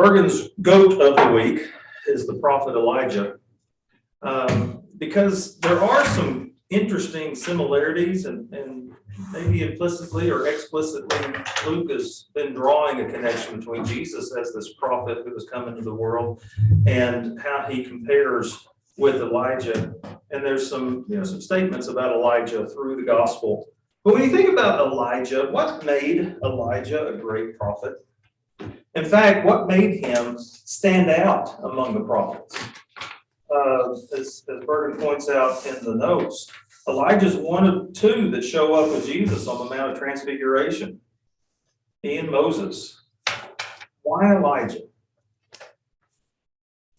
Bergen's goat of the week is the prophet Elijah, because there are some interesting similarities and maybe implicitly or explicitly, Luke has been drawing a connection between Jesus as this prophet who has come into the world and how he compares with Elijah. And there's some statements about Elijah through the gospel. But when you think about Elijah, what made Elijah a great prophet? In fact, what made him stand out among the prophets? As Bergen points out in the notes, Elijah's one of two that show up with Jesus on the Mount of Transfiguration. He and Moses. Why Elijah?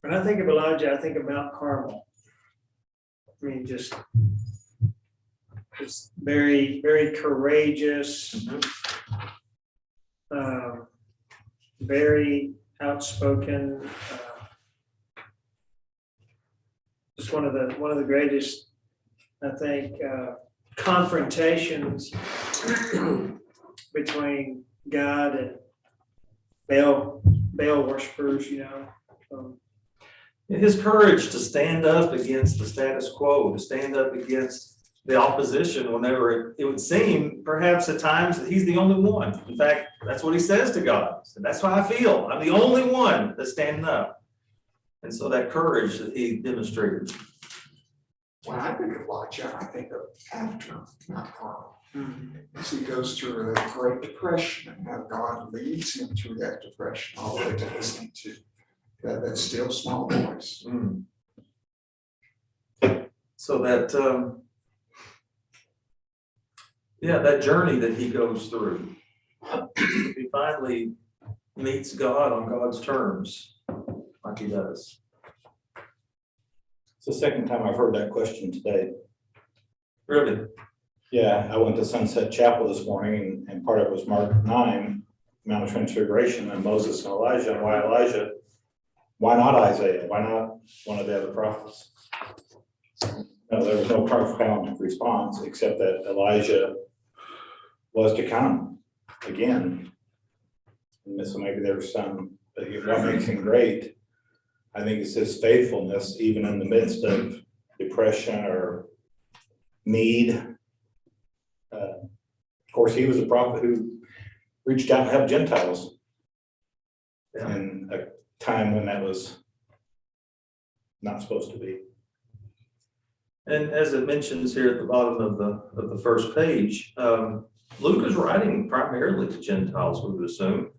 When I think of Elijah, I think of Mount Carmel. I mean, just very, very courageous, very outspoken. Just one of the greatest, I think, confrontations between God and Baal worshipers, His courage to stand up against the status quo, to stand up against the opposition whenever it would seem, perhaps at times, that he's the only one. In fact, that's what he says to God. And that's how I feel. I'm the only one that's standing up. And so that courage that he demonstrated. When I think of Elijah, I think of after Mount Carmel. As he goes through a Great Depression and how God leads him through that depression, all the way to listening to that still small voice. So that, that journey that he goes through, he finally meets God on God's terms, like he does. It's the second time I've heard that question today. Really? Yeah, I went to Sunset Chapel this morning, and part of it was Mark 9, Mount of Transfiguration, and Moses and Elijah. And why Elijah? Why not Isaiah? Why not one of the other prophets? No, there was no profound response except that Elijah was to come again. And so maybe there's some, but what makes him great, I think, is his faithfulness, even in the midst of depression or need. Of course, he was a prophet who reached out and helped Gentiles in a time when that was not supposed to be. And as it mentions here at the bottom of the first page, Luke is writing primarily to Gentiles, we would assume.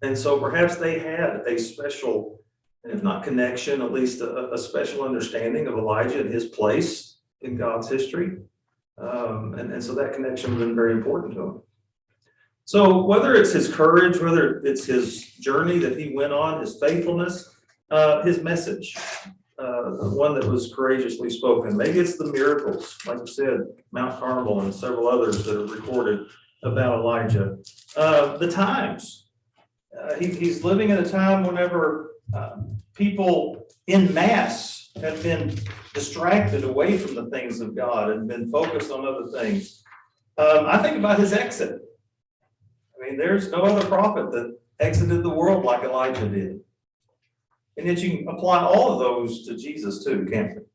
And so perhaps they had a special, if not connection, at least a special understanding of Elijah and his place in God's history. And so that connection has been very important to him. So whether it's his courage, whether it's his journey that he went on, his faithfulness, his message, one that was courageously spoken, maybe it's the miracles, like you said, Mount Carmel and several others that are recorded about Elijah. The times, he's living in a time whenever people in mass have been distracted away from the things of God and been focused on other things. I think about his exit. I mean, there's no other prophet that exited the world like Elijah did. And yet you can apply all of those to Jesus too, can't you?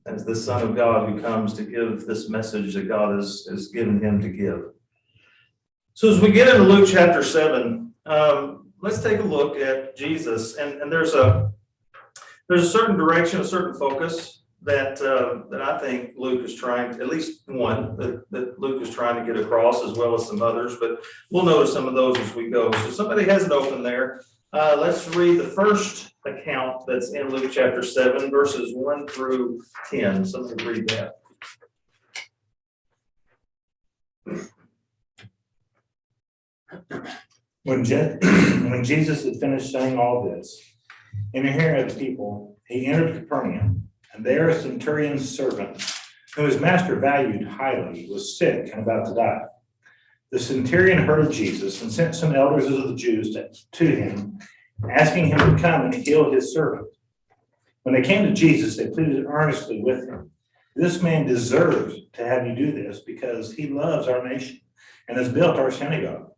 As the Son of God who comes to give this message that God has given him to give. So as we get into Luke chapter 7, let's take a look at Jesus. And there's a certain direction, a certain focus that I think Luke is trying to, at least one that Luke is trying to get across, as well as some others, but we'll notice some of those as we go. So somebody has it open there. Let's read the first account that's in Luke chapter 7, verses 1 through 10. Somebody read that. When Jesus had finished saying all this, in the hearing of the people, he entered Capernaum, and there a centurion's servant, whom his master valued highly, was sick and about to die. The centurion heard of Jesus and sent some elders of the Jews to him, asking him to come and heal his servant. When they came to Jesus, they pleaded earnestly with him, "This man deserves to have you do this because he loves our nation and has built our synagogue."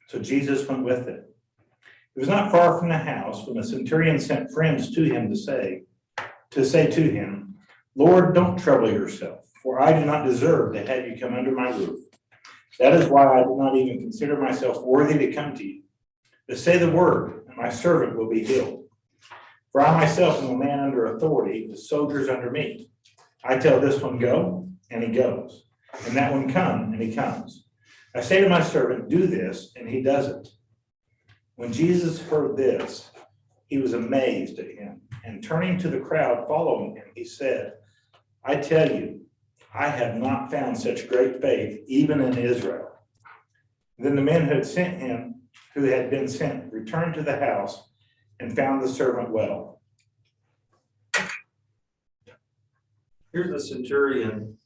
So Jesus went with them. It was not far from the house when the centurion sent friends to him to say to him, Lord, don't trouble yourself, for I do not deserve to have you come under my roof. That is why I do not even consider myself worthy to come to you. But say the word, and my servant will be healed. For I myself am a man under authority, with soldiers under me. I tell this one, go, and he goes. And that one, come, and he comes. I say to my servant, do this, and he does it. When Jesus heard this, he was amazed at him. And turning to the crowd following him, he said, I tell you, I have not found such great faith, even in Israel. Then the men who had been sent, returned to the house and found the servant well. Here's the centurion,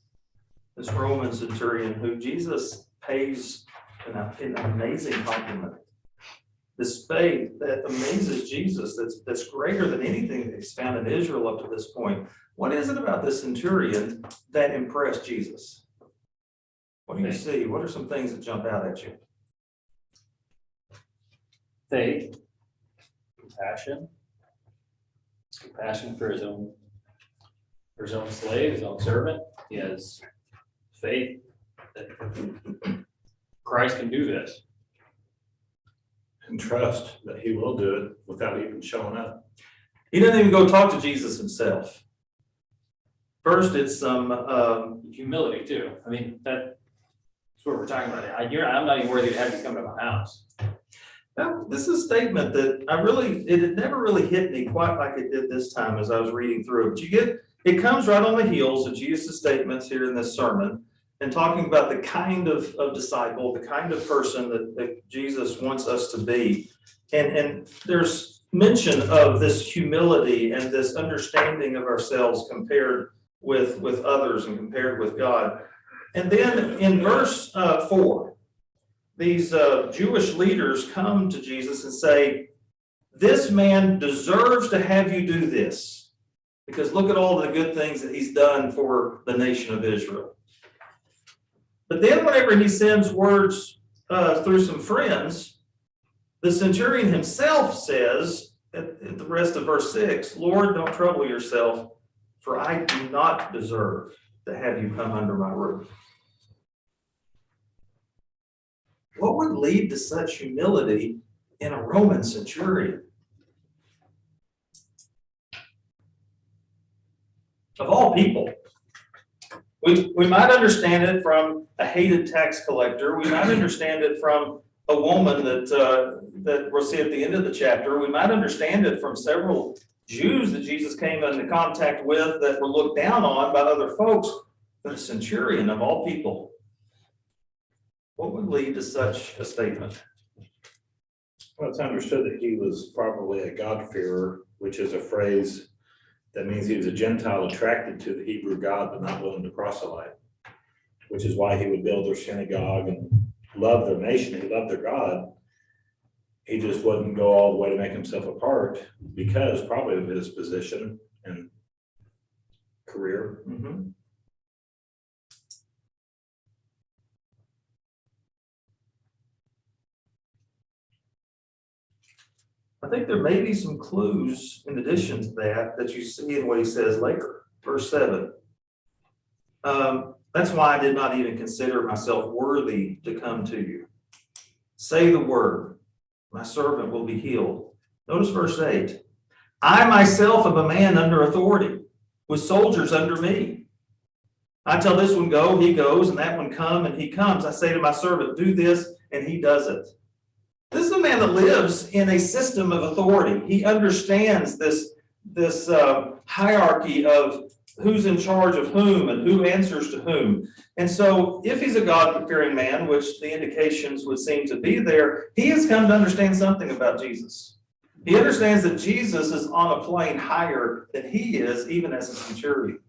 this Roman centurion, who Jesus pays an amazing compliment. This faith that amazes Jesus, that's greater than anything that he's found in Israel up to this point. What is it about this centurion that impressed Jesus? What do you see? What are some things that jump out at you? Faith, compassion for his own slave, his own servant. He has faith that Christ can do this. And trust that he will do it without even showing up. He doesn't even go talk to Jesus himself. First, it's some Humility too. I mean, that's what we're talking about. I'm not even worthy to have you come to my house. Now, this is a statement that it had never really hit me quite like it did this time as I was reading through it. But it comes right on the heels of Jesus' statements here in this sermon and talking about the kind of disciple, the kind of person that Jesus wants us to be. And there's mention of this humility and this understanding of ourselves compared with others and compared with God. And then in verse 4, these Jewish leaders come to Jesus and say, this man deserves to have you do this, because look at all the good things that he's done for the nation of Israel. But then whenever he sends words through some friends, the centurion himself says, at the rest of verse 6, Lord, don't trouble yourself, for I do not deserve to have you come under my roof. What would lead to such humility in a Roman centurion? Of all people, we might understand it from a hated tax collector. We might understand it from a woman that we'll see at the end of the chapter. We might understand it from several Jews that Jesus came into contact with that were looked down on by other folks. But a centurion of all people, what would lead to such a statement? Well, it's understood that he was probably a God-fearer, which is a phrase that means he was a Gentile attracted to the Hebrew God, but not willing to proselyte, which is why he would build their synagogue and love their nation. He loved their God. He just wouldn't go all the way to make himself a part because probably of his position and career. Mm-hmm. I think there may be some clues in addition to that you see in what he says later. Verse 7. That's why I did not even consider myself worthy to come to you. Say the word, my servant will be healed. Notice verse 8. I myself am a man under authority, with soldiers under me. I tell this one, go, he goes, and that one, come, and he comes. I say to my servant, do this, and he does it. This is a man that lives in a system of authority. He understands this hierarchy of who's in charge of whom and who answers to whom. And so if he's a God-fearing man, which the indications would seem to be there, he has come to understand something about Jesus. He understands that Jesus is on a plane higher than he is, even as a centurion.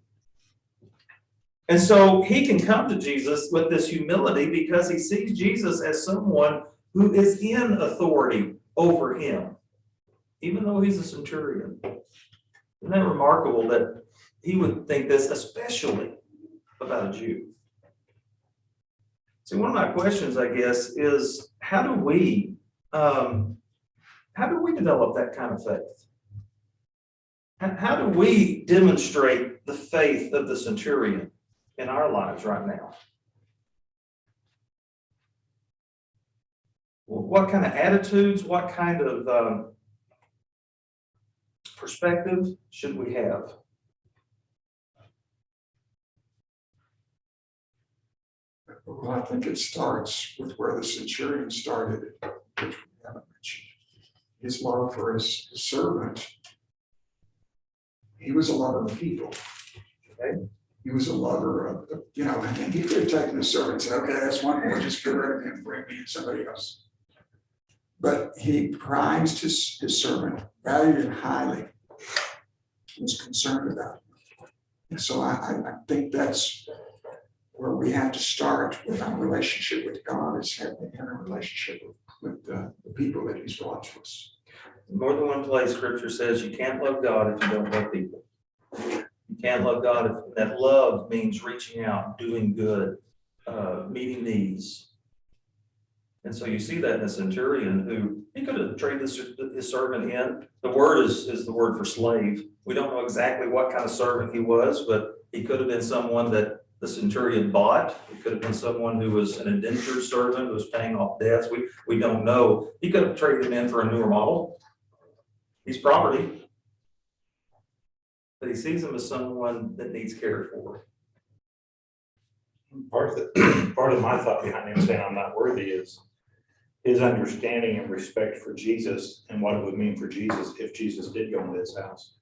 And so he can come to Jesus with this humility because he sees Jesus as someone who is in authority over him, even though he's a centurion. Isn't that remarkable that he would think this, especially about a Jew? See, one of my questions, I guess, is how do we how do we develop that kind of faith? How do we demonstrate the faith of the centurion in our lives right now? What kind of attitudes, what kind of perspective should we have? Well, I think it starts with where the centurion started, which we haven't mentioned. His love for his servant. He was a lover of people. Okay? He was a lover of, and he could have taken the servant and said, okay, that's one more, just get rid of him, bring me somebody else. But he prized his servant, valued him highly, was concerned about him. And so I think that's where we have to start with our relationship with God, is having a relationship with the people that he's brought to us. More than one place, Scripture says you can't love God if you don't love people. You can't love God if that love means reaching out, doing good, meeting needs. And so you see that in the centurion, who he could have traded his servant in. The word is the word for slave. We don't know exactly what kind of servant he was, but he could have been someone that the centurion bought. It could have been someone who was an indentured servant who was paying off debts. We don't know. He could have traded him in for a newer model. He's property. But he sees him as someone that needs cared for. Part of my thought behind him saying I'm not worthy is his understanding and respect for Jesus and what it would mean for Jesus if Jesus did go into his house.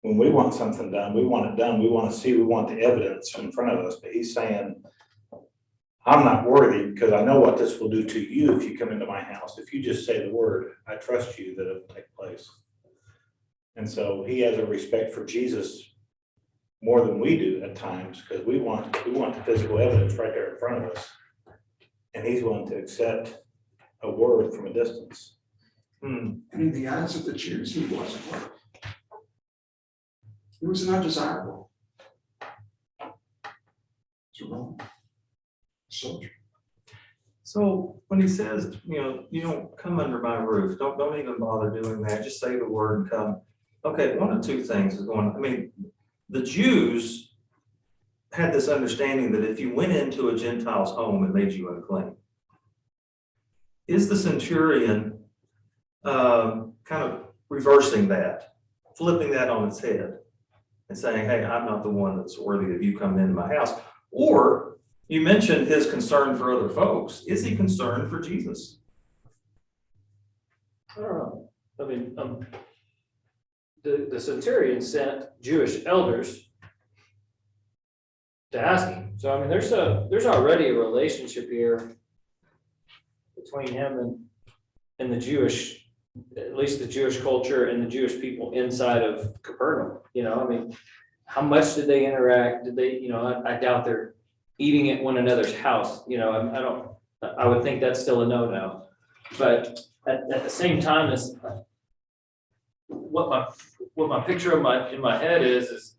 When we want something done, we want it done. We want to see, we want the evidence in front of us. But he's saying, I'm not worthy because I know what this will do to you if you come into my house. If you just say the word, I trust you that it will take place. And so he has a respect for Jesus more than we do at times, because we want the physical evidence right there in front of us. And he's willing to accept a word from a distance. And in the eyes of the Jews, he wasn't worthy. He was not desirable. It's a Roman soldier. So when he says, you don't come under my roof, don't even bother doing that. Just say the word and come. Okay, one of two things is going. The Jews had this understanding that if you went into a Gentile's home, it made you unclean. Is the centurion kind of reversing that, flipping that on its head and saying, hey, I'm not the one that's worthy of you coming into my house? Or you mentioned his concern for other folks. Is he concerned for Jesus? I don't know. The centurion sent Jewish elders to ask him. So there's already a relationship here between him and the Jewish, at least the Jewish culture and the Jewish people inside of Capernaum. How much did they interact? Did they, I doubt they're eating at one another's house. I would think that's still a no-no. But at the same time, as what my picture in my head is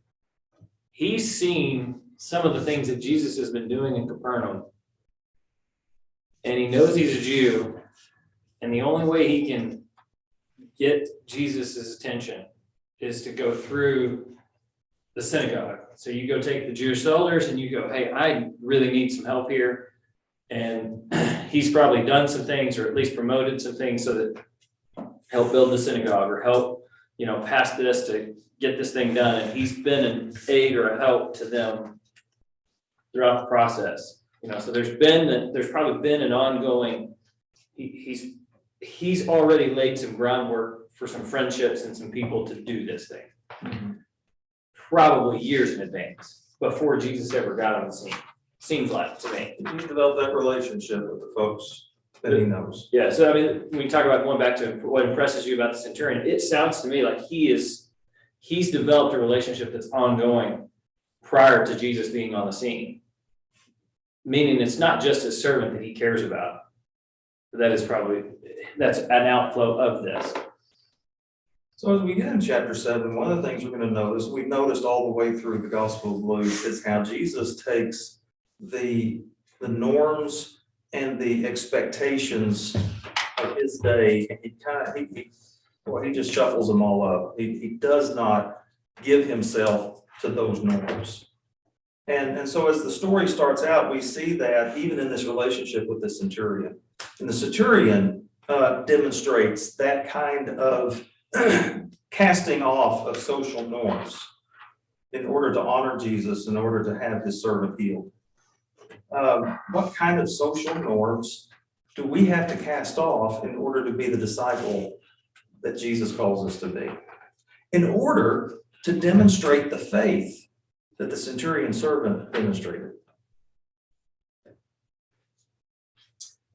he's seen some of the things that Jesus has been doing in Capernaum, and he knows he's a Jew, and the only way he can get Jesus's attention is to go through the synagogue. So you go take the Jewish elders and you go, hey, I really need some help here. And he's probably done some things, or at least promoted some things so that help build the synagogue or help, pass this to get this thing done. And he's been an aid or a help to them throughout the process. So there's probably been an ongoing, he's already laid some groundwork for some friendships and some people to do this thing. Mm-hmm. Probably years in advance before Jesus ever got on the scene. Seems like to me. He developed that relationship with the folks that he knows. Yeah. So when you talk about going back to what impresses you about the centurion, it sounds to me like he's developed a relationship that's ongoing prior to Jesus being on the scene. Meaning it's not just his servant that he cares about. That's an outflow of this. So as we get in chapter 7, one of the things we're going to notice, we've noticed all the way through the Gospel of Luke, is how Jesus takes the norms and the expectations of of his day, and he just shuffles them all up. He does not give himself to those norms. And so as the story starts out, we see that even in this relationship with the centurion. And the centurion demonstrates that kind of casting off of social norms in order to honor Jesus, in order to have his servant healed. What kind of social norms do we have to cast off in order to be the disciple that Jesus calls us to be? In order to demonstrate the faith that the centurion servant demonstrated.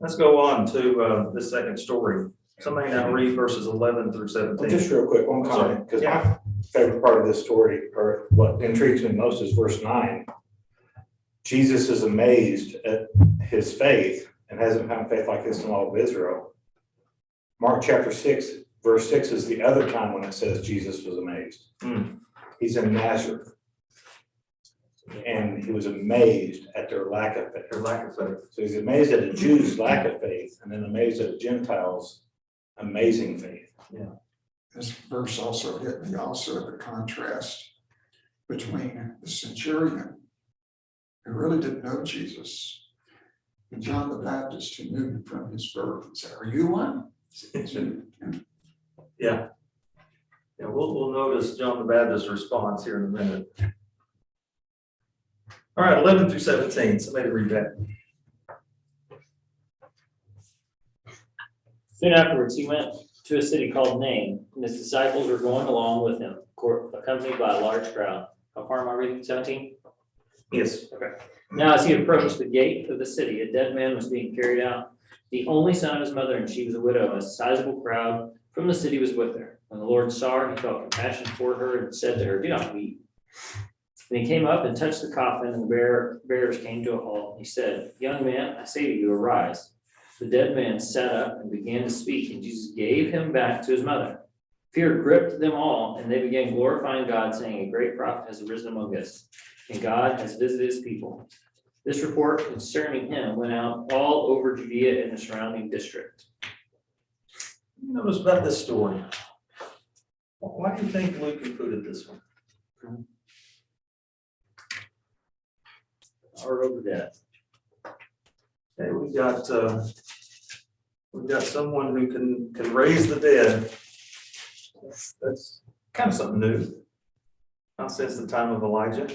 Let's go on to the second story. Somebody now read verses 11 through 17. Just real quick, one comment, because my favorite part of this story, or what intrigues me most, is verse 9. Jesus is amazed at his faith and hasn't found faith like this in all of Israel. Mark chapter 6, verse 6 is the other time when it says Jesus was amazed. He's in Nazareth. And he was amazed at their lack of faith. So he's amazed at the Jews' lack of faith, and then amazed at the Gentiles' amazing faith. This verse also hit me also the contrast between the centurion who really didn't know Jesus and John the Baptist who knew him from his birth and said, "Are you one?" Yeah, we'll notice John the Baptist's response here in a minute. All right, 11 through 17. Somebody read that. Soon afterwards, he went to a city called Nain, and his disciples were going along with him, accompanied by a large crowd. How far am I reading? 17? Yes. Okay. Now, as he approached the gate of the city, a dead man was being carried out, the only son of his mother, and she was a widow. A sizable crowd from the city was with her. When the Lord saw her, he felt compassion for her and said to her, "Do not weep." And he came up and touched the coffin, and the bearers came to a halt. He said, "Young man, I say to you, arise." The dead man sat up and began to speak, and Jesus gave him back to his mother. Fear gripped them all, and they began glorifying God, saying, "A great prophet has arisen among us, and God has visited his people." This report concerning him went out all over Judea and the surrounding district. Notice about this story. Why do you think Luke included this one? Or over death. Okay, we've got someone who can raise the dead. That's kind of something new. Not since the time of Elijah.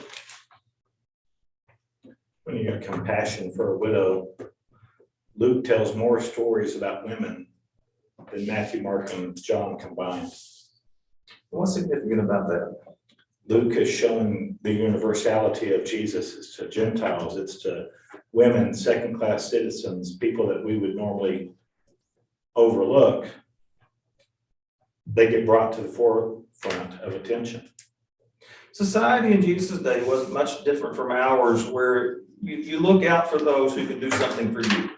When you got compassion for a widow, Luke tells more stories about women than Matthew, Mark, and John combined. What's significant about that? Luke is showing the universality of Jesus. It's to Gentiles, it's to women, second-class citizens, people that we would normally overlook. They get brought to the forefront of attention. Society in Jesus' day wasn't much different from ours, where you look out for those who can do something for you.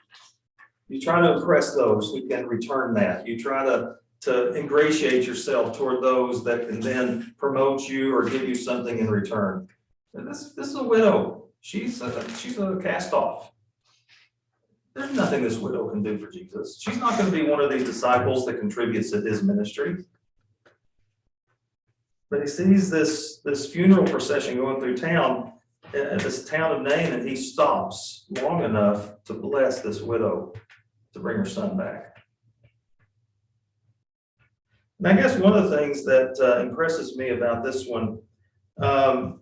You try to impress those who can return that. You try to ingratiate yourself toward those that can then promote you or give you something in return. And this is a widow. She's a cast off. There's nothing this widow can do for Jesus. She's not going to be one of these disciples that contributes to his ministry. But he sees this funeral procession going through town, this town of Nain, and he stops long enough to bless this widow to bring her son back. And I guess one of the things that impresses me about this one,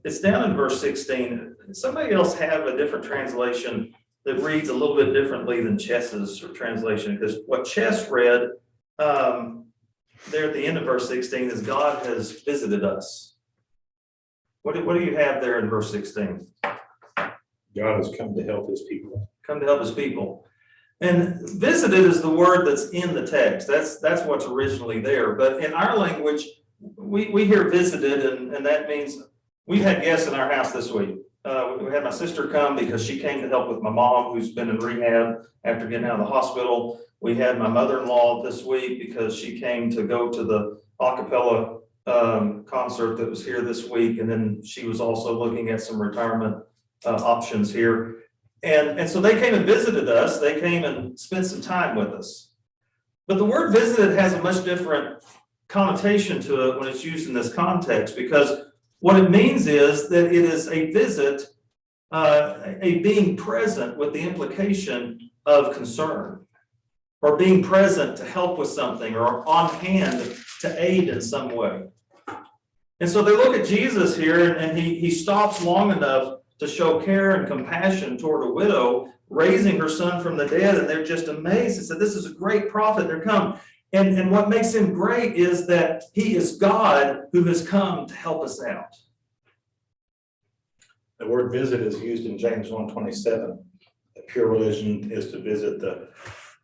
it's down in verse 16. Somebody else have a different translation that reads a little bit differently than Chess's translation, because what Chess read there at the end of verse 16 is God has visited us. What do you have there in verse 16? God has come to help his people. Come to help his people. And visited is the word that's in the text. That's what's originally there. But in our language, we hear visited, and that means we've had guests in our house this week. We had my sister come because she came to help with my mom, who's been in rehab after getting out of the hospital. We had my mother-in-law this week because she came to go to the a cappella concert that was here this week. And then she was also looking at some retirement options here. And so they came and visited us. They came and spent some time with us. But the word visited has a much different connotation to it when it's used in this context, because what it means is that it is a visit, a being present with the implication of concern, or being present to help with something, or on hand to aid in some way. And so they look at Jesus here, and he stops long enough to show care and compassion toward a widow raising her son from the dead, and they're just amazed. They said, this is a great prophet. They're come. And what makes him great is that he is God who has come to help us out. The word visit is used in James 1:27. A pure religion is to visit the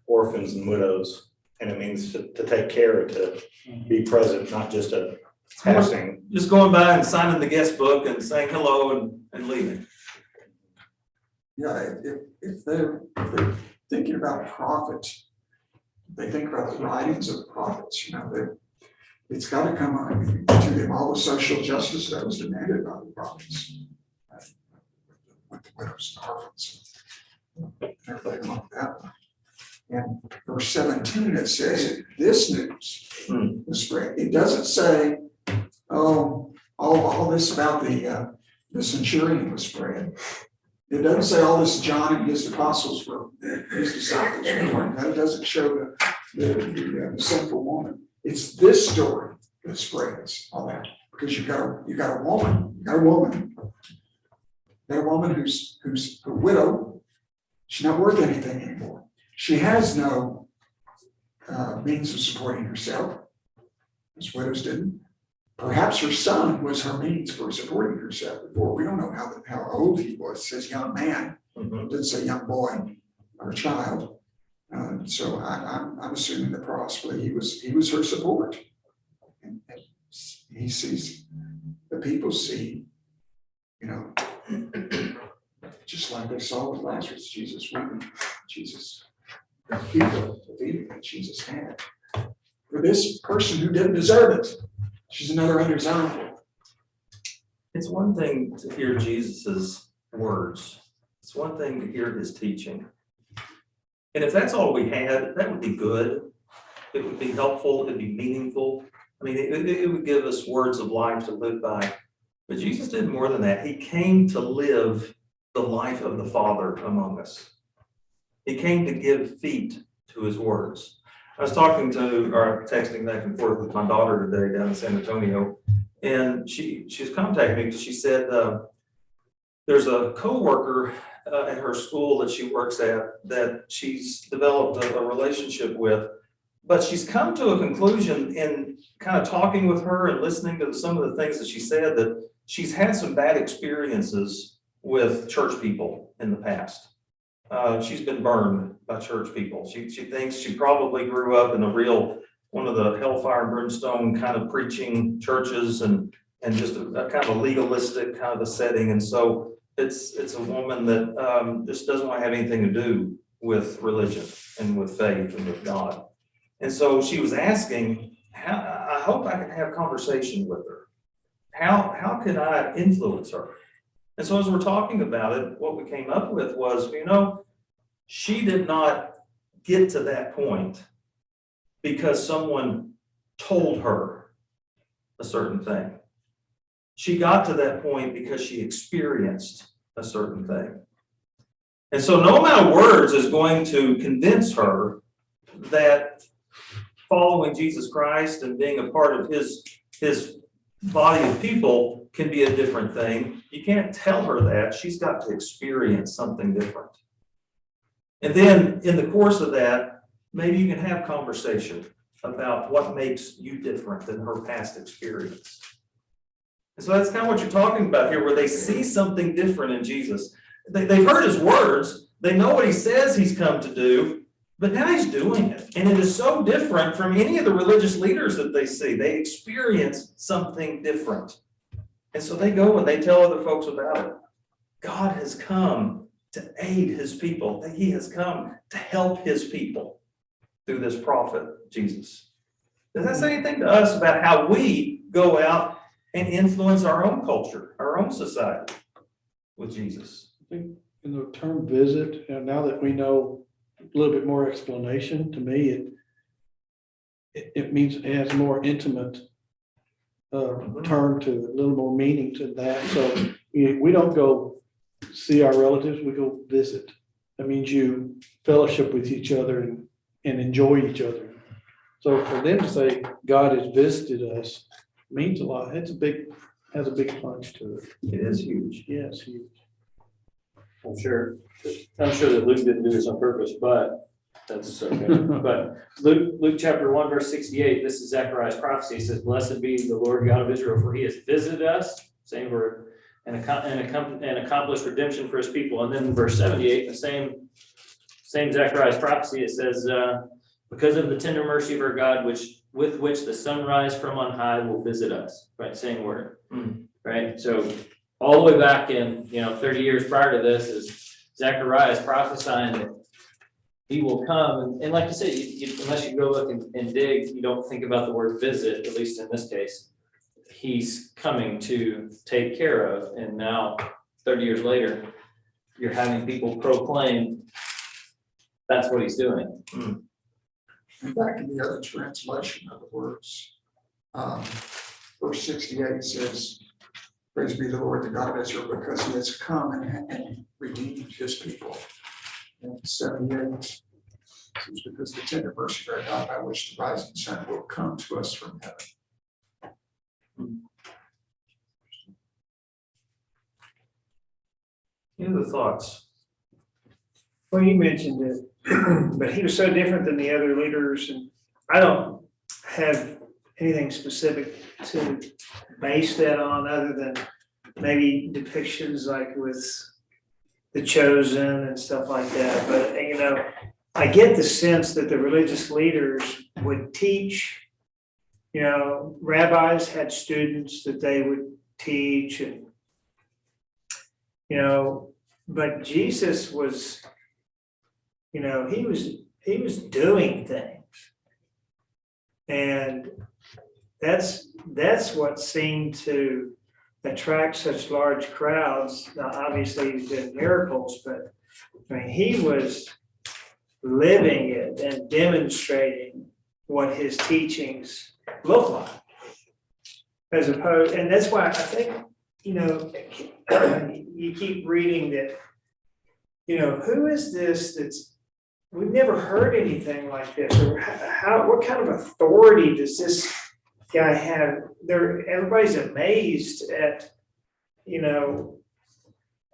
orphans and widows, and it means to take care, to be present, not just a passing. Just going by and signing the guest book and saying hello and leaving. Yeah, if they're thinking about prophets, they think about the writings of the prophets, it's got to come to them, all the social justice that was demanded by the prophets. With the widows and orphans, everything like that. And verse 17, it says, this news was spread. It doesn't say, oh, all this about the centurion was spread. It doesn't say all this John and his apostles were, his disciples were doing. That doesn't show the sinful woman. It's this story that spreads all that, because you got a woman who's a widow. She's not worth anything anymore. She has no means of supporting herself, as widows didn't. Perhaps her son was her means for supporting herself before. We don't know how old he was. It says young man. It doesn't say young boy or child. So I'm assuming that possibly he was her support. And he sees, the people see, just like they saw with Lazarus, Jesus weeping, Jesus, the people, the feeding that Jesus had. For this person who didn't deserve it, she's another undesirable. It's one thing to hear Jesus's words. It's one thing to hear his teaching. And if that's all we had, that would be good. It would be helpful. It'd be meaningful. I mean, it would give us words of life to live by. But Jesus did more than that. He came to live the life of the Father among us. He came to give feet to his words. I was texting back and forth with my daughter today down in San Antonio, and she's contacted me because she said there's a coworker at her school that she works at that she's developed a relationship with, but she's come to a conclusion in kind of talking with her and listening to some of the things that she said, that she's had some bad experiences with church people in the past. She's been burned by church people. She thinks she probably grew up in one of the hellfire and brimstone kind of preaching churches and just a kind of a legalistic kind of a setting. And so it's a woman that just doesn't want to have anything to do with religion and with faith and with God. And so she was asking, I hope I can have conversation with her. How can I influence her? And so as we're talking about it, what we came up with was, she did not get to that point because someone told her a certain thing. She got to that point because she experienced a certain thing. And so no amount of words is going to convince her that following Jesus Christ and being a part of his body of people can be a different thing. You can't tell her that. She's got to experience something different. And then in the course of that, maybe you can have conversation about what makes you different than her past experience. And so that's kind of what you're talking about here, where they see something different in Jesus. They've heard his words. They know what he says he's come to do, but now he's doing it. And it is so different from any of the religious leaders that they see. They experience something different. And so they go and they tell other folks about it. God has come to aid his people. He has come to help his people through this prophet, Jesus. Does that say anything to us about how we go out and influence our own culture, our own society with Jesus? I think in the term visit, now that we know a little bit more explanation, to me, it means it has a more intimate term to it, a little more meaning to that. So we don't go see our relatives, we go visit. That means you fellowship with each other and enjoy each other. So for them to say God has visited us means a lot. Has a big punch to it. It is huge. Yes, huge. I'm sure that Luke didn't do this on purpose, but that's okay. But Luke chapter 1, verse 68, this is Zechariah's prophecy. It says, "Blessed be the Lord God of Israel, for he has visited us," same word, and accomplished redemption for his people. And then in verse 78, the same Zechariah's prophecy, it says, "Because of the tender mercy of our God, with which the sunrise from on high will visit us," right? Same word, right? So all the way back in, 30 years prior to this is Zechariah is prophesying that he will come. And like you said, unless you go look and dig, you don't think about the word visit, at least in this case. He's coming to take care of. And now 30 years later, you're having people proclaim that's what he's doing. In fact, in the other translation of the words, verse 68 says, "Praise be the Lord, the God of Israel, because he has come and redeemed his people." And 78, it's because the tender mercy of our God, by which the rising sun will come to us from heaven. Any other thoughts? Well, you mentioned it, but he was so different than the other leaders, and I don't have anything specific to base that on other than maybe depictions like with the chosen and stuff like that. But, I get the sense that the religious leaders would teach, rabbis had students that they would teach and, but Jesus was, he was doing things. And that's what seemed to attract such large crowds. Now, obviously he did miracles, but he was living it and demonstrating what his teachings look like. As opposed, and that's why I think, you keep reading that, who is this we've never heard anything like this, or what kind of authority does this guy have? Everybody's amazed at,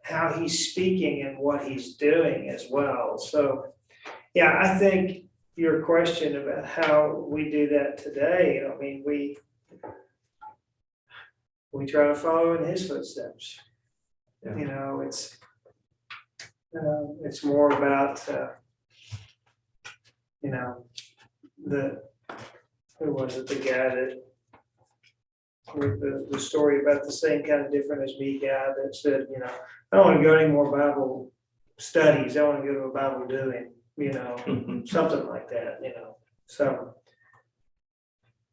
how he's speaking and what he's doing as well. So, yeah, I think your question about how we do that today, we try to follow in his footsteps. Yeah. It's more about, who was it, the guy that, with the story about the same kind of different as me guy that said, I don't want to go to any more Bible studies, I want to go to a Bible doing, something like that, so.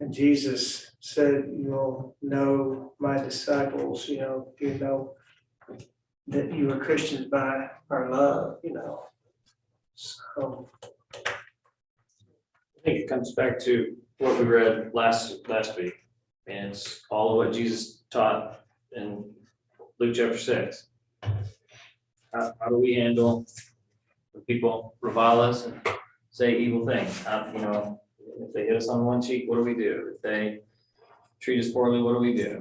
And Jesus said, "You'll know my disciples, you know that you are Christians by our love, So. I think it comes back to what we read last week. And it's all of what Jesus taught in Luke chapter 6. How do we handle when people revile us and say evil things? If they hit us on one cheek, what do we do? If they treat us poorly, what do we do?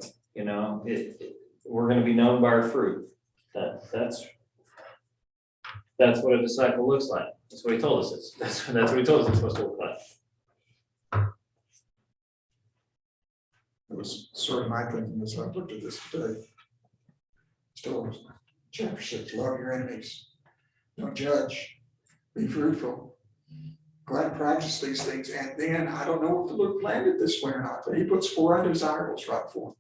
We're going to be known by our fruit. That's what a disciple looks like. That's what he told us. That's what he told us it's supposed to look like. It was sort of my thinking as I looked at this today. Still, chapter 6, love your enemies. Don't judge. Be fruitful. Go ahead and practice these things. And then, I don't know if the Lord planned it this way or not, but he puts 4 undesirables right for him.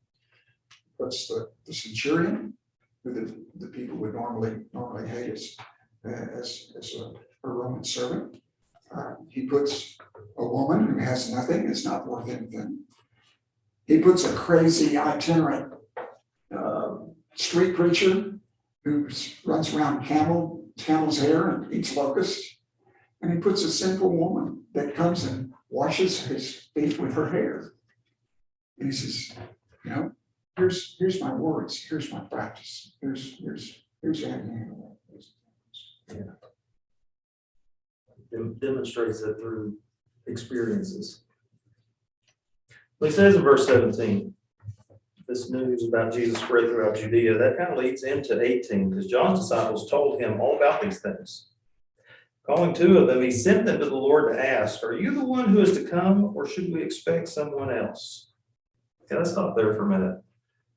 Puts the centurion, who the people would normally hate as a Roman servant. He puts a woman who has nothing, is not worth anything. He puts a crazy itinerant street preacher who runs around camel's hair and eats locusts. And he puts a sinful woman that comes and washes his ate with her hair. And he says, you know, here's my words, here's my practice, here's how you handle it. Demonstrates it through experiences. He says in verse 17, this news about Jesus spread throughout Judea, that kind of leads into 18, because John's disciples told him all about these things. Calling two of them, he sent them to the Lord to ask, are you the one who is to come, or should we expect someone else? Okay, let's stop there for a minute.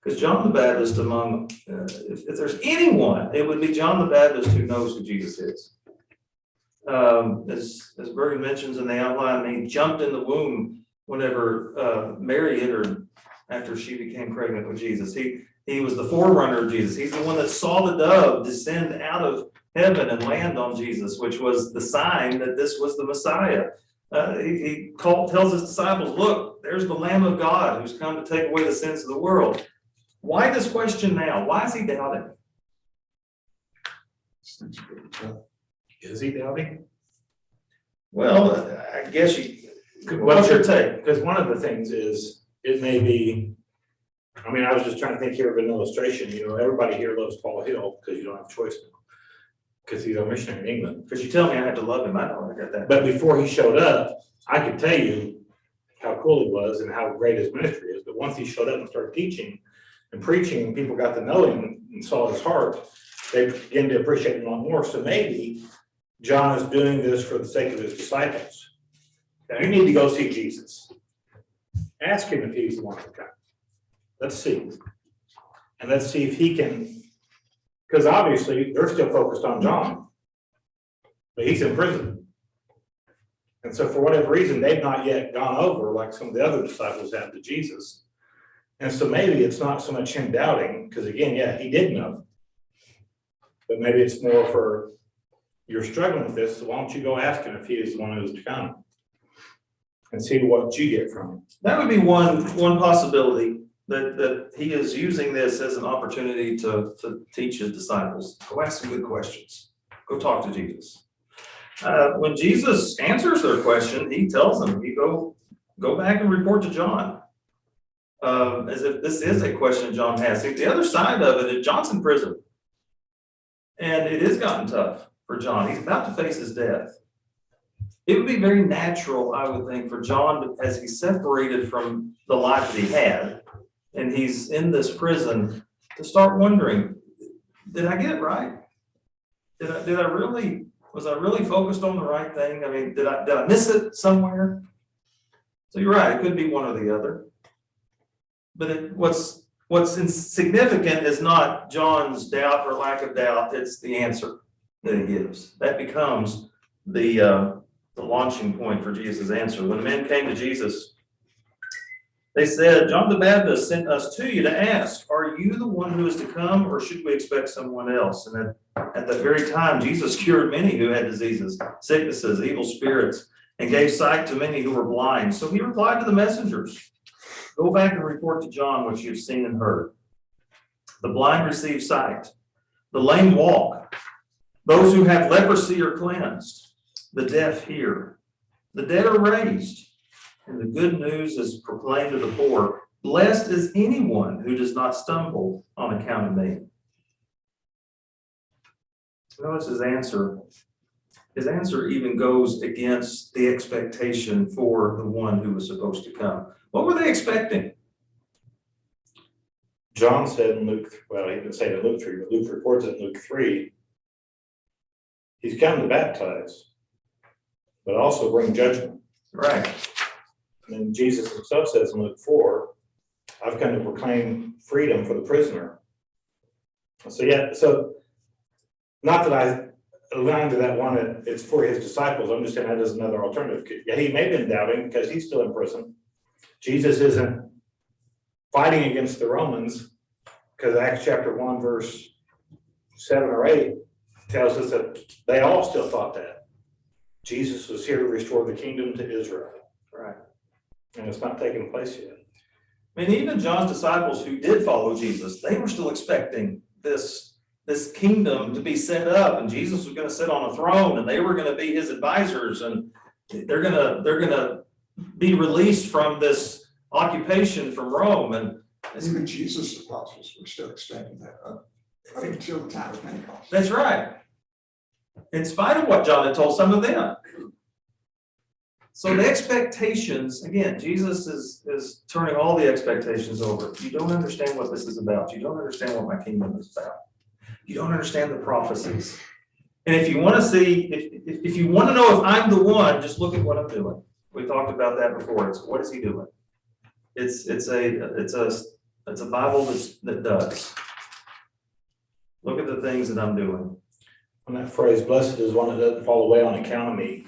Because John the Baptist if there's anyone, it would be John the Baptist who knows who Jesus is. As Bergen mentions in the outline, he jumped in the womb whenever Mary entered after she became pregnant with Jesus. He was the forerunner of Jesus. He's the one that saw the dove descend out of heaven and land on Jesus, which was the sign that this was the Messiah. Tells his disciples, look, there's the Lamb of God who's come to take away the sins of the world. Why this question now? Why is he doubting? Is he doubting? Well, I guess what's your take? Because one of the things is, it may be, I mean, I was just trying to think here of an illustration, you know, everybody here loves Paul Hill because you don't have a choice now. Because he's our missionary in England. Because you tell me I have to love him, I know I got that. But before he showed up, I could tell you how cool he was and how great his ministry is. But once he showed up and started teaching and preaching, and people got to know him and saw his heart, they began to appreciate him a lot more. So maybe John is doing this for the sake of his disciples. You need to go see Jesus. Ask him if he's the one to come. Let's see. And let's see if he can, because obviously they're still focused on John, but he's in prison. And so for whatever reason, they've not yet gone over like some of the other disciples have to Jesus. And so maybe it's not so much him doubting, because again, yeah, he did know. But maybe it's more for, you're struggling with this, so why don't you go ask him if he is the one who's to come? And see what you get from him. That would be one possibility, that he is using this as an opportunity to teach his disciples. Go ask some good questions. Go talk to Jesus. When Jesus answers their question, he tells them, you go back and report to John. As if this is a question John has. See, the other side of it is John's in prison. And it has gotten tough for John. He's about to face his death. It would be very natural, I would think, for John, as he's separated from the life that he had, and he's in this prison, to start wondering, did I get it right? Was I really focused on the right thing? I mean, did I miss it somewhere? So you're right, it could be one or the other. But what's significant is not John's doubt or lack of doubt, it's the answer that he gives. That becomes the launching point for Jesus' answer. When the men came to Jesus, they said, John the Baptist sent us to you to ask, are you the one who is to come, or should we expect someone else? And at that very time, Jesus cured many who had diseases, sicknesses, evil spirits, and gave sight to many who were blind. So he replied to the messengers, go back and report to John what you've seen and heard. The blind receive sight, the lame walk, those who have leprosy are cleansed, the deaf hear, the dead are raised, and the good news is proclaimed to the poor. Blessed is anyone who does not stumble on account of me. Notice his answer. His answer even goes against the expectation for the one who was supposed to come. What were they expecting? John said in Luke, well, he didn't say it in Luke 3, but Luke reports it in Luke 3. He's come to baptize, but also bring judgment. Right. And Jesus himself says in Luke 4, I've come to proclaim freedom for the prisoner. So yeah, so not that I aligned to that one, it's for his disciples. I'm just saying that is another alternative. Yeah, he may have been doubting because he's still in prison. Jesus isn't fighting against the Romans, because Acts chapter 1, verse 7 or 8 tells us that they all still thought that Jesus was here to restore the kingdom to Israel. Right. And it's not taking place yet. I mean, even John's disciples who did follow Jesus, they were still expecting this kingdom to be set up, and Jesus was going to sit on a throne, and they were going to be his advisors, and they're going to be released from this occupation from Rome. And Even Jesus' apostles were still expecting that up until the time of Pentecost. that's right. In spite of what John had told some of them. So the expectations, again, Jesus is turning all the expectations over. You don't understand what this is about. You don't understand what my kingdom is about. You don't understand the prophecies. And if you want to see, if you want to know if I'm the one, just look at what I'm doing. We talked about that before. It's what is he doing? It's a Bible that does. Look at the things that I'm doing. On that phrase, blessed is one that doesn't fall away on account of me.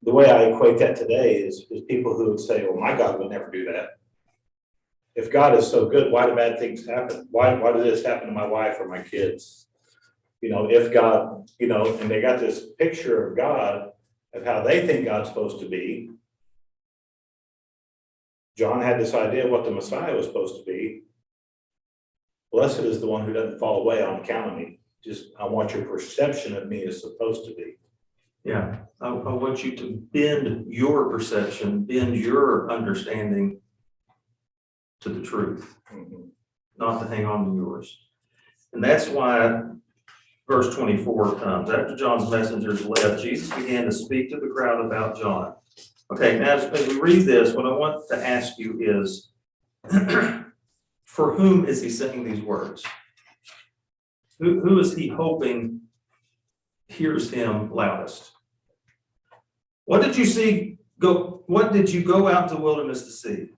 The way I equate that today is people who would say, well, my God would never do that. If God is so good, why do bad things happen? Why did this happen to my wife or my kids? You know, if God, you know, and they got this picture of God, of how they think God's supposed to be. John had this idea of what the Messiah was supposed to be. Blessed is the one who doesn't fall away on account of me. Just, I want your perception of me is supposed to be. Yeah, I want you to bend your perception, bend your understanding to the truth, not to hang on to yours. And that's why verse 24 comes. After John's messengers left, Jesus began to speak to the crowd about John. Okay, now as we read this, what I want to ask you is, for whom is he saying these words? Who is he hoping hears him loudest? What did you see? What did you go out to the wilderness to see?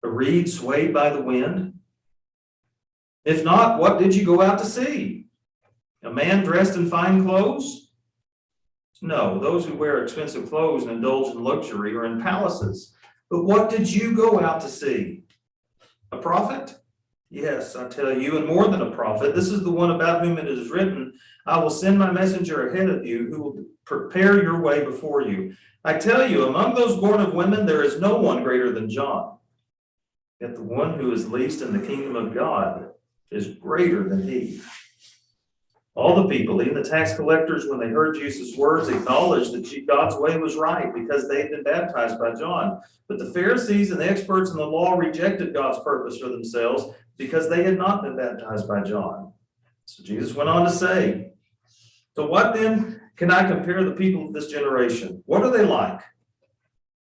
A reed swayed by the wind? If not, what did you go out to see? A man dressed in fine clothes? No, those who wear expensive clothes and indulge in luxury are in palaces. But what did you go out to see? A prophet? Yes, I tell you, and more than a prophet. This is the one about whom it is written, I will send my messenger ahead of you who will prepare your way before you. I tell you, among those born of women, there is no one greater than John. Yet the one who is least in the kingdom of God is greater than he. All the people, even the tax collectors, when they heard Jesus' words, acknowledged that God's way was right because they had been baptized by John. But the Pharisees and the experts in the law rejected God's purpose for themselves because they had not been baptized by John. So Jesus went on to say, so what then can I compare the people of this generation? What are they like?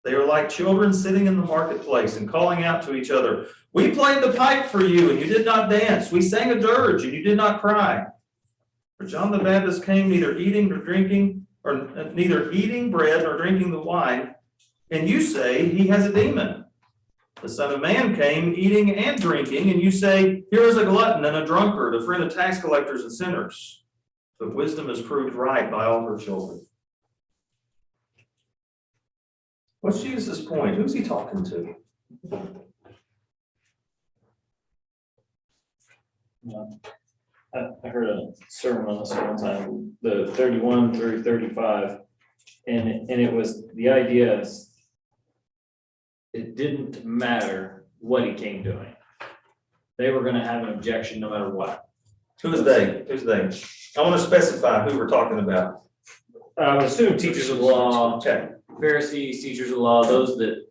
They are like children sitting in the marketplace and calling out to each other, we played the pipe for you and you did not dance. We sang a dirge and you did not cry. For John the Baptist came neither eating bread nor drinking the wine, and you say he has a demon. The Son of Man came eating and drinking, and you say, here is a glutton and a drunkard, a friend of tax collectors and sinners. But wisdom is proved right by all her children. What's Jesus' point? Who's he talking to? I heard a sermon on this one time, the 31 through 35, and it was, the idea is, it didn't matter what he came doing. They were gonna have an objection no matter what. Who is they? Who's they? I want to specify who we're talking about. I would assume teachers of law, Okay. Pharisees, teachers of law, those that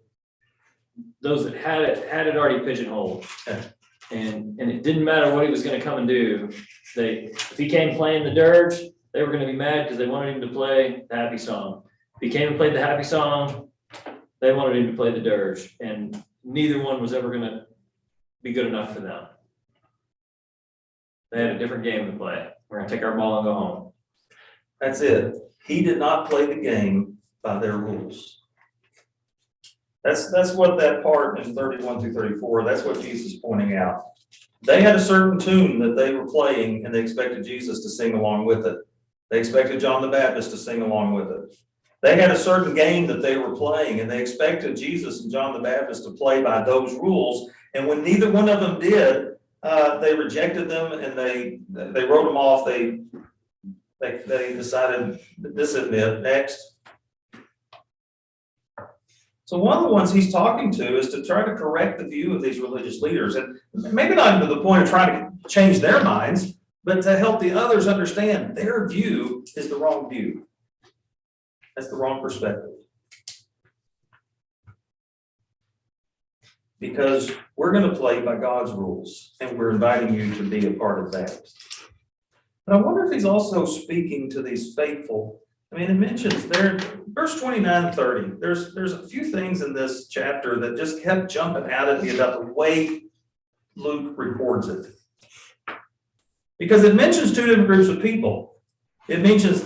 had it already pigeonholed. Okay. And it didn't matter what he was gonna come and do. If he came playing the dirge, they were gonna be mad because they wanted him to play the happy song. If he came and played the happy song, they wanted him to play the dirge, and neither one was ever gonna be good enough for them. They had a different game to play. We're gonna take our ball and go home. That's it. He did not play the game by their rules. That's what that part in 31 through 34, that's what Jesus is pointing out. They had a certain tune that they were playing and they expected Jesus to sing along with it. They expected John the Baptist to sing along with it. They had a certain game that they were playing and they expected Jesus and John the Baptist to play by those rules. And when neither one of them did, they rejected them and they wrote them off. They decided this isn't it. Next. So one of the ones he's talking to is to try to correct the view of these religious leaders, and maybe not to the point of trying to change their minds, but to help the others understand their view is the wrong view. That's the wrong perspective. because we're gonna play by God's rules, and we're inviting you to be a part of that. But I wonder if he's also speaking to these faithful. I mean, it mentions there, verse 29 and 30, there's a few things in this chapter that just kept jumping out at me about the way Luke records it. Because it mentions two different groups of people. It mentions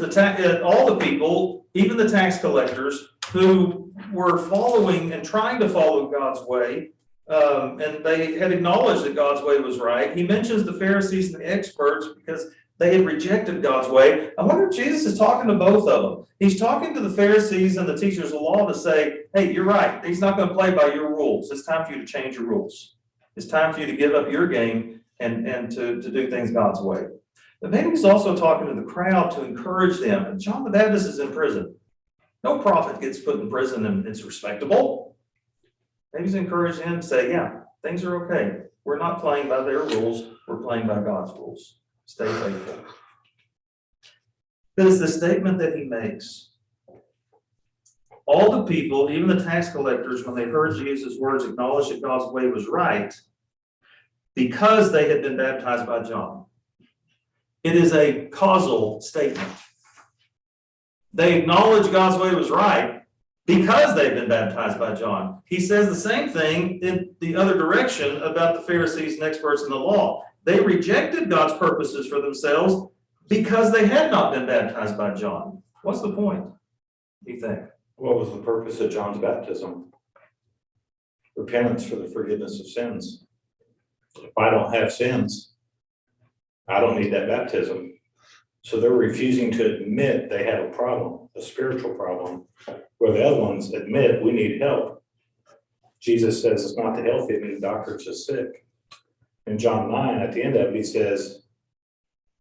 all the people, even the tax collectors, who were following and trying to follow God's way, and they had acknowledged that God's way was right. He mentions the Pharisees and the experts because they had rejected God's way. I wonder if Jesus is talking to both of them. He's talking to the Pharisees and the teachers of law to say, hey, you're right. He's not going to play by your rules. It's time for you to change your rules. It's time for you to give up your game and to do things God's way. But maybe he's also talking to the crowd to encourage them. And John the Baptist is in prison. No prophet gets put in prison and it's respectable. Maybe he's encouraging them to say, yeah, things are okay. We're not playing by their rules. We're playing by God's rules. Stay faithful. But it's the statement that he makes. All the people, even the tax collectors, when they heard Jesus' words, acknowledged that God's way was right because they had been baptized by John. It is a causal statement. They acknowledge God's way was right because they've been baptized by John. He says the same thing in the other direction about the Pharisees and experts in the law. They rejected God's purposes for themselves because they had not been baptized by John. What's the point, do you think? What was the purpose of John's baptism? Repentance for the forgiveness of sins. If I don't have sins, I don't need that baptism. So they're refusing to admit they have a problem, a spiritual problem, where the other ones admit we need help. Jesus says it's not the healthy, I mean the doctor, it's just sick. In John 9, at the end of it, he says,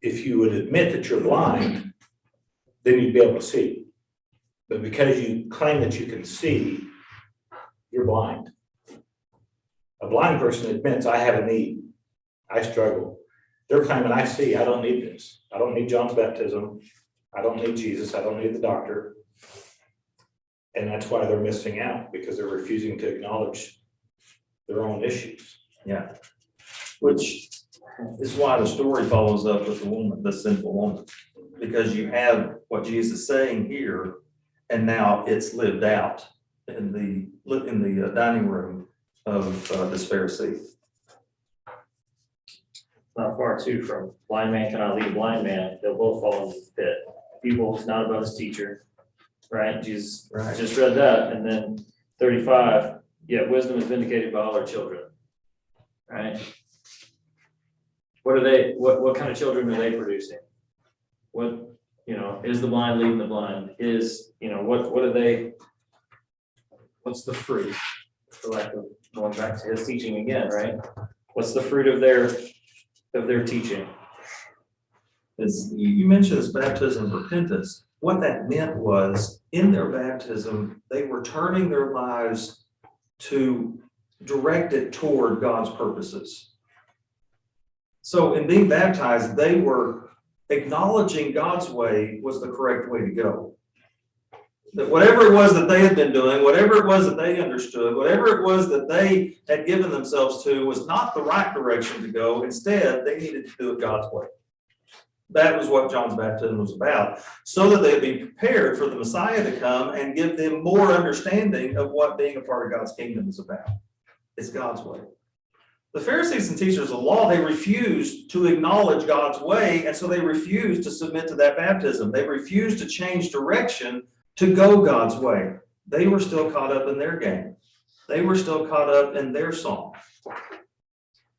if you would admit that you're blind, then you'd be able to see. But because you claim that you can see, you're blind. A blind person admits, I have a need. I struggle. They're claiming, I see, I don't need this. I don't need John's baptism. I don't need Jesus. I don't need the doctor. And that's why they're missing out, because they're refusing to acknowledge their own issues. Yeah. Which is why the story follows up with the woman, the sinful woman. Because you have what Jesus is saying here, and now it's lived out in the dining room of this Pharisee. Not far too from blind man cannot lead a blind man, they'll both fall into the pit. People is not above his teacher, right? Jesus just read that, and then 35, yet wisdom is vindicated by all her children, right? What are they, what kind of children are they producing? What, is the blind leading the blind? Is, what are they, what's the fruit? For lack of going back to his teaching again, right? What's the fruit of their teaching? You mentioned this baptism of repentance. What that meant was, in their baptism, they were turning their lives to direct it toward God's purposes. So in being baptized, they were acknowledging God's way was the correct way to go. That whatever it was that they had been doing, whatever it was that they understood, whatever it was that they had given themselves to was not the right direction to go. Instead, they needed to do it God's way. That was what John's baptism was about, so that they'd be prepared for the Messiah to come and give them more understanding of what being a part of God's kingdom is about. It's God's way. The Pharisees and teachers of law, they refused to acknowledge God's way, and so they refused to submit to that baptism. They refused to change direction to go God's way. They were still caught up in their game. They were still caught up in their song.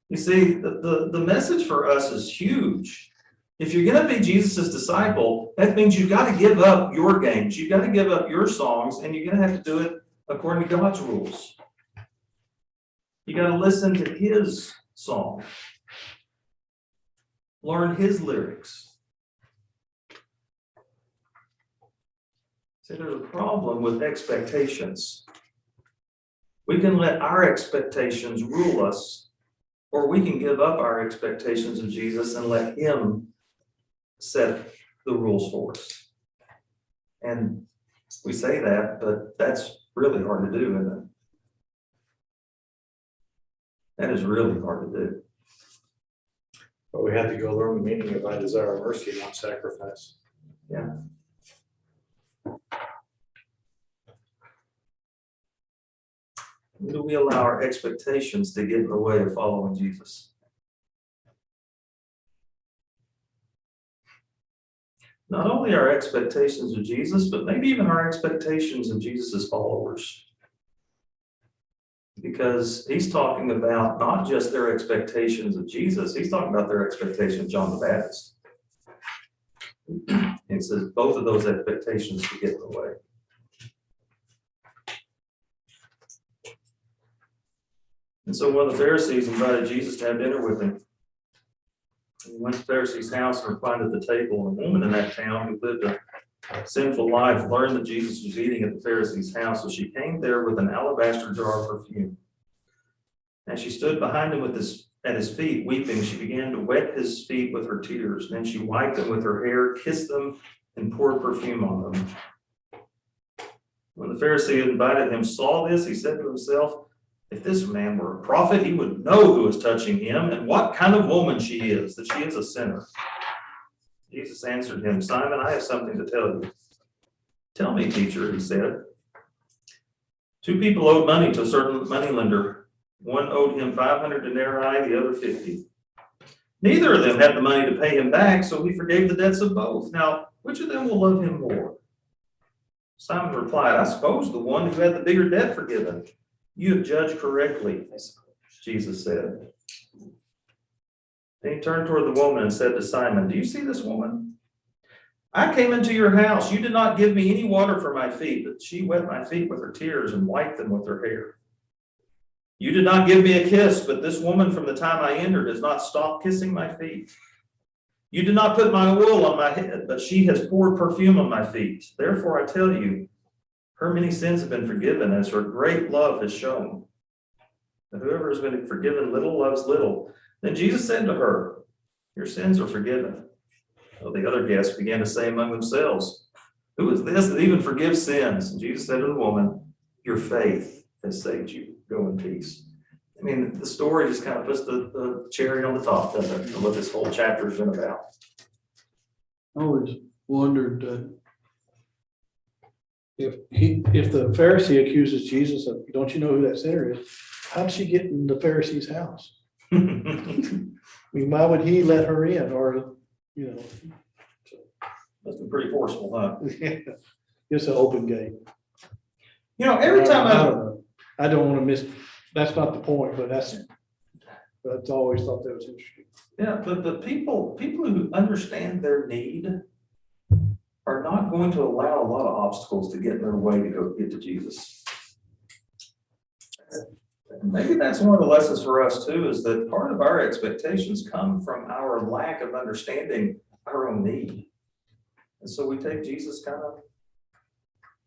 You see, the message for us is huge. If you're going to be Jesus' disciple, that means you've got to give up your games. You've got to give up your songs, and you're going to have to do it according to God's rules. You got to listen to his song. Learn his lyrics. See, there's a problem with expectations. We can let our expectations rule us, or we can give up our expectations of Jesus and let him set the rules for us. And we say that, but that's really hard to do, isn't it? That is really hard to do. But we had to go learn the meaning of I desire mercy, not sacrifice. When do we allow our expectations to get in the way of following Jesus? Not only our expectations of Jesus, but maybe even our expectations of Jesus's followers. Because he's talking about not just their expectations of Jesus, he's talking about their expectation of John the Baptist. He says both of those expectations could get in the way. And so one of the Pharisees invited Jesus to have dinner with him. He went to the Pharisee's house and reclined at the table. And a woman in that town who lived a sinful life learned that Jesus was eating at the Pharisee's house. So she came there with an alabaster jar of perfume. And she stood behind him at his feet, weeping. She began to wet his feet with her tears. Then she wiped them with her hair, kissed them, and poured perfume on them. When the Pharisee who invited him saw this, he said to himself, if this man were a prophet, he would know who is touching him and what kind of woman she is, that she is a sinner. Jesus answered him, Simon, I have something to tell you. Tell me, teacher, he said. 2 people owed money to a certain moneylender. One owed him 500 denarii, the other 50. Neither of them had the money to pay him back, so he forgave the debts of both. Now, which of them will love him more? Simon replied, I suppose the one who had the bigger debt forgiven. You have judged correctly, Jesus said. Then he turned toward the woman and said to Simon, do you see this woman? I came into your house. You did not give me any water for my feet, but she wet my feet with her tears and wiped them with her hair. You did not give me a kiss, but this woman from the time I entered has not stopped kissing my feet. You did not put my oil on my head, but she has poured perfume on my feet. Therefore, I tell you, her many sins have been forgiven as her great love has shown. But whoever has been forgiven little loves little. Then Jesus said to her, your sins are forgiven. Well, the other guests began to say among themselves, who is this that even forgives sins? And Jesus said to the woman, your faith has saved you. Go in peace. I mean, the story just kind of puts the cherry on the top, doesn't it, of what this whole chapter has been about. I always wondered if the Pharisee accuses Jesus of, don't you know who that sinner is? How'd she get in the Pharisee's house? I mean, why would he let her in, or, you know? That's been pretty forceful, huh? It's an open gate. You know, every time I don't know. I don't want to miss, that's not the point, but that's always thought that was interesting. Yeah, but the people who understand their need are not going to allow a lot of obstacles to get in their way to go get to Jesus. And maybe that's one of the lessons for us too, is that part of our expectations come from our lack of understanding our own need. And so we take Jesus kind of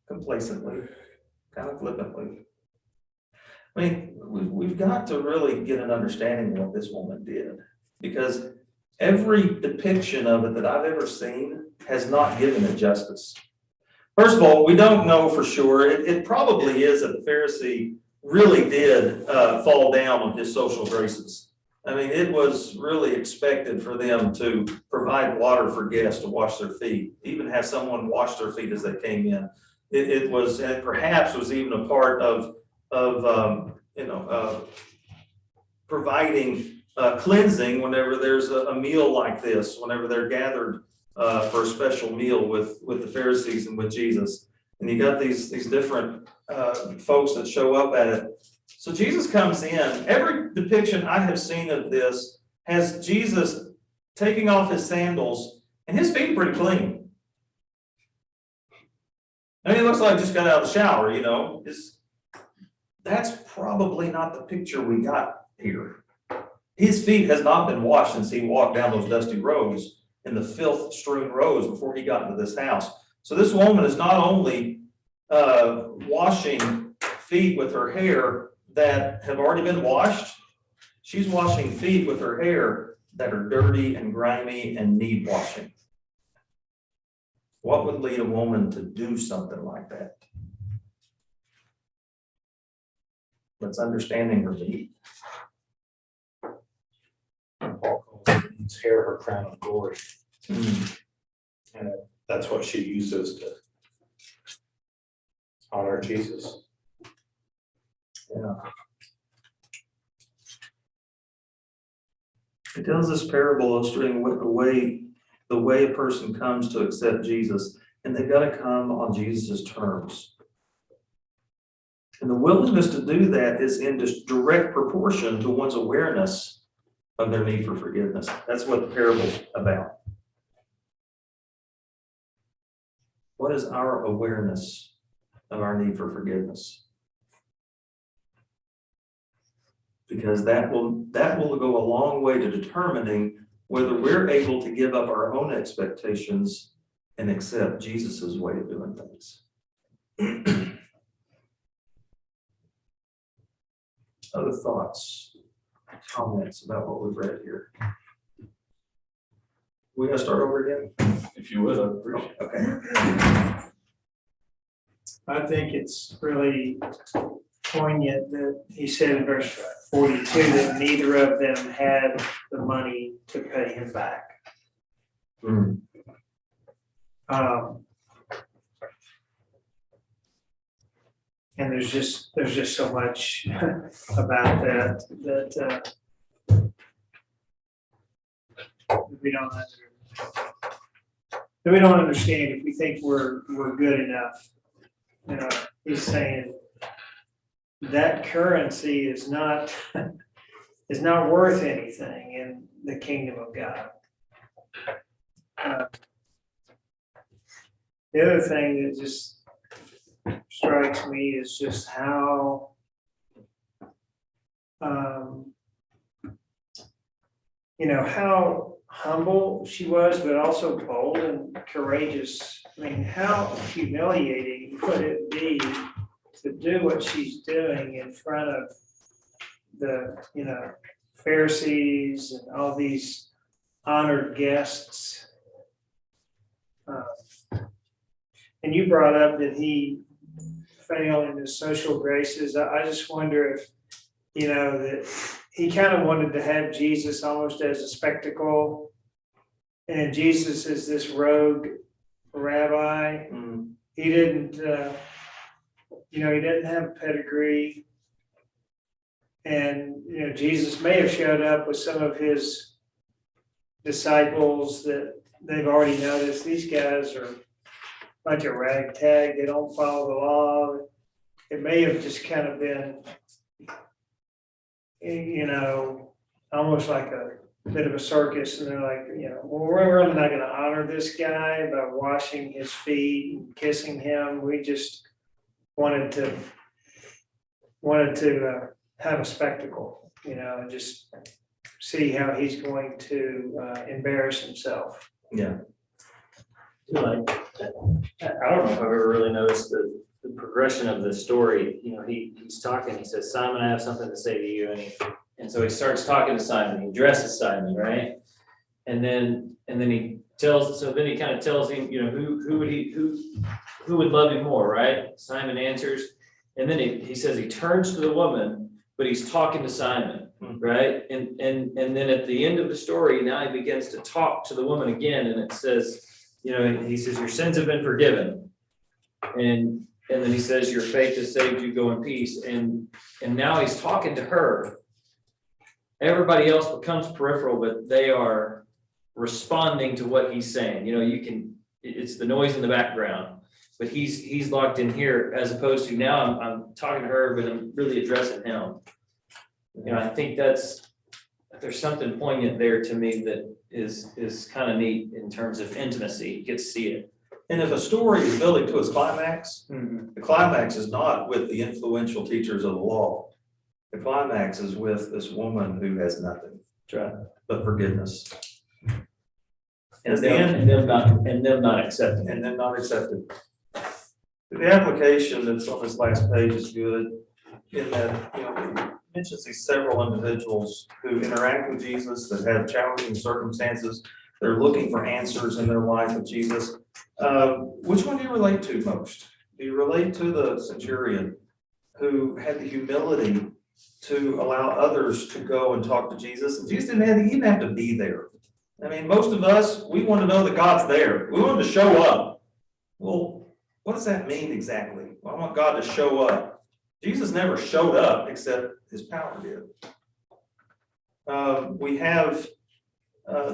complacently, kind of flippantly. I mean, we've got to really get an understanding of what this woman did, because every depiction of it that I've ever seen has not given it justice. First of all, we don't know for sure. It probably is that the Pharisee really did fall down on his social graces. I mean, it was really expected for them to provide water for guests to wash their feet, even have someone wash their feet as they came in. It was, and perhaps was even a part of providing cleansing whenever there's a meal like this, whenever they're gathered for a special meal with the Pharisees and with Jesus. And you got these different folks that show up at it. So Jesus comes in. Every depiction I have seen of this has Jesus taking off his sandals, and his feet are pretty clean. I mean, it looks like he just got out of the shower, you know. That's probably not the picture we got here. His feet has not been washed since he walked down those dusty roads in the filth-strewn roads before he got into this house. So this woman is not only washing feet with her hair that have already been washed, she's washing feet with her hair that are dirty and grimy and need washing. What would lead a woman to do something like that? That's understanding her need. his hair, her crown of glory. Mm. And that's what she uses to honor Jesus. Yeah. It tells this parable illustrating the way a person comes to accept Jesus, and they've got to come on Jesus' terms. And the willingness to do that is in just direct proportion to one's awareness of their need for forgiveness. That's what the parable's about. What is our awareness of our need for forgiveness? Because that will go a long way to determining whether we're able to give up our own expectations and accept Jesus's way of doing things. Other thoughts, comments about what we've read here? We gotta start over again? If you would, I'd appreciate it. Okay. I think it's really poignant that he said in verse 42 that neither of them had the money to pay him back. Mm. And there's just so much about that we don't understand if we think we're good enough. You know, he's saying that currency is not worth anything in the kingdom of God. The other thing that just strikes me is just how how humble she was, but also bold and courageous. I mean, how humiliating would it be to do what she's doing in front of the, Pharisees and all these honored guests? And you brought up that he failed in his social graces. I just wonder if, that he kind of wanted to have Jesus almost as a spectacle. And Jesus is this rogue rabbi. Mm. He didn't, he didn't have a pedigree. And, Jesus may have showed up with some of his disciples that they've already noticed these guys are a bunch of ragtag, they don't follow the law. It may have just kind of been, almost like a bit of a circus, and they're like, well, we're really not gonna honor this guy by washing his feet and kissing him. We just wanted to have a spectacle, and just see how he's going to embarrass himself. Yeah. Like, I don't know if I've ever really noticed the progression of the story. He's talking, he says, Simon, I have something to say to you. And so he starts talking to Simon, he addresses Simon, right? And then he tells, so then he kind of tells him, who would love him more, right? Simon answers. And then he says he turns to the woman, but he's talking to Simon, right? And then at the end of the story, now he begins to talk to the woman again, and it says, he says, your sins have been forgiven. And then he says, your faith has saved you, go in peace. And now he's talking to her. Everybody else becomes peripheral, but they are responding to what he's saying. It's the noise in the background, but he's locked in here, as opposed to now I'm talking to her, but I'm really addressing him. I think there's something poignant there to me that is kind of neat in terms of intimacy. You get to see it. And if a story is building to its climax, Mm-hmm. the climax is not with the influential teachers of the law. The climax is with this woman who has nothing but forgiveness. And them not accepting it. And then not accepted. The application that's on this last page is good in that, it mentions these several individuals who interact with Jesus that have challenging circumstances. They're looking for answers in their life with Jesus. Which one do you relate to most? Do you relate to the centurion who had the humility to allow others to go and talk to Jesus? And Jesus didn't have to be there. I mean, most of us, we want to know that God's there. We want him to show up. Well, what does that mean exactly? Well, I want God to show up. Jesus never showed up except his power did. We have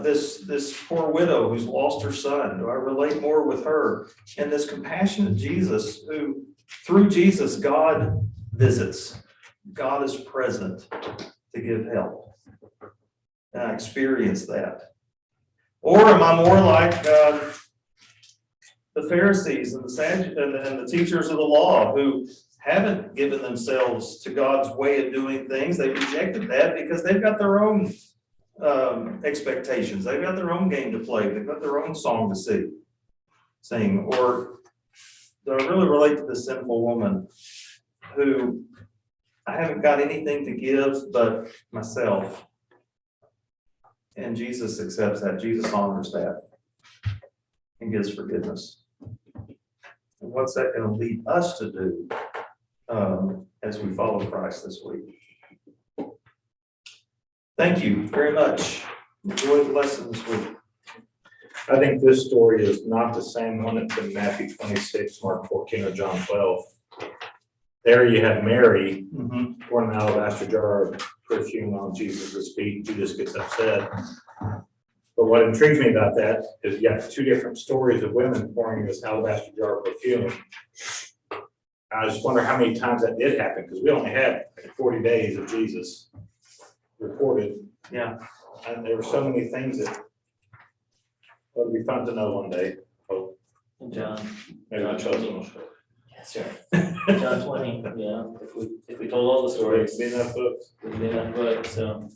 this poor widow who's lost her son. Do I relate more with her? And this compassionate Jesus who, through Jesus, God visits. God is present to give help. And I experience that. Or am I more like the Pharisees and the teachers of the law who haven't given themselves to God's way of doing things? They rejected that because they've got their own expectations. They've got their own game to play. They've got their own song to sing. Or do I really relate to this sinful woman who I haven't got anything to give but myself? And Jesus accepts that. Jesus honors that and gives forgiveness. And what's that going to lead us to do as we follow Christ this week? Thank you very much. Enjoy the lesson this week. I think this story is not the same one that's in Matthew 26, Mark 14, or John 12. There you have Mary pouring an alabaster jar of perfume on Jesus' feet. Judas gets upset. But what intrigues me about that is you got two different stories of women pouring this alabaster jar of perfume. I just wonder how many times that did happen, because we only had 40 days of Jesus recorded. Yeah. And there were so many things that would be fun to know one day. Oh, John. maybe the chosen one. That's right. John 20, yeah, if we told all the stories, Be enough books. we'd be enough, but, so.